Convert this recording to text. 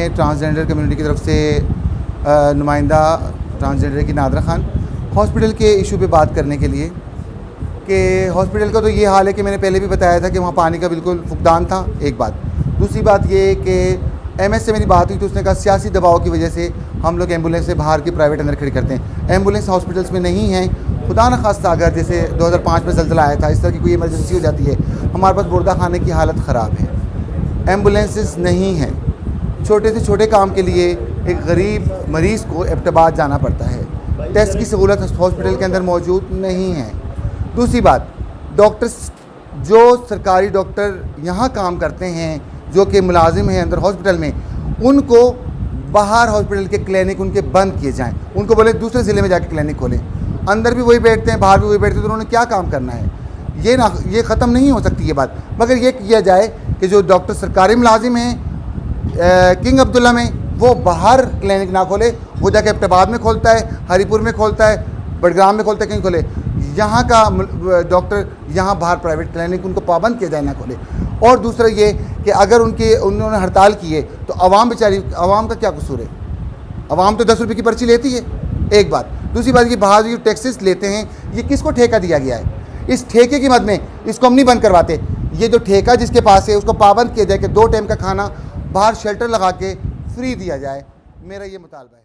हैं transgender community की तरफ से नुमाइंदा ट्रांसजेंडर की नादरा खान हॉस्पिटल के इशू पे बात करने के लिए कि हॉस्पिटल का तो ये हाल है कि मैंने पहले भी बताया था कि वहाँ पानी का बिल्कुल फुकदान था। एक बात, दूसरी बात ये कि एमएस से मेरी बात हुई तो उसने कहा सियासी दबाव की वजह से हम लोग एम्बुलेंस से बाहर की प्राइवेट अंदर खड़ी करते हैं। एम्बुलेंस हॉस्पिटल्स में नहीं है। खुदा न खास्ता अगर जैसे 2005 में ज़ल्ज़ला आया था, इस तरह की कोई इमरजेंसी हो जाती है, हमारे पास मुर्दा खाने की हालत ख़राब है, एम्बुलेंसेस नहीं हैं। छोटे से छोटे काम के लिए एक गरीब मरीज़ को एबटाबाद जाना पड़ता है। टेस्ट की सहूलत हॉस्पिटल के अंदर मौजूद नहीं है। दूसरी बात, डॉक्टर्स जो सरकारी डॉक्टर यहाँ काम करते हैं, जो कि मुलाजिम हैं अंदर हॉस्पिटल में, उनको बाहर हॉस्पिटल के क्लिनिक उनके बंद किए जाएं। उनको बोले दूसरे ज़िले में जाके क्लिनिक खोलें। अंदर भी वही बैठते हैं, बाहर भी वही बैठते हैं, तो उन्होंने क्या काम करना है? ये ख़त्म नहीं हो सकती ये बात। मगर ये किया जाए कि जो डॉक्टर सरकारी मुलाजिम हैं किंग अब्दुल्ला में, वो बाहर क्लिनिक ना खोले, वो जाके एबटाबाद में खोलता है, हरीपुर में खोलता है, बडग्राम में खोलता है, कहीं खोले। यहाँ का डॉक्टर यहाँ बाहर प्राइवेट क्लिनिक उनको पाबंद किया जाए, ना खोले। और दूसरा ये कि अगर उन्होंने हड़ताल की है तो आवाम बेचारी, आवाम का क्या कसूर है? आवाम तो 10 रुपये की पर्ची लेती है। एक बात। दूसरी बात, ये बाहर जो टैक्सेस लेते हैं, ये किसको ठेका दिया गया है? इस ठेके की मद में इसको हम नहीं बंद करवाते। ये जो ठेका जिसके पास है उसको पाबंद किया जाए कि 2 टाइम का खाना बाहर शेल्टर लगा के फ्री दिया जाए। मेरा ये मुतालबा है।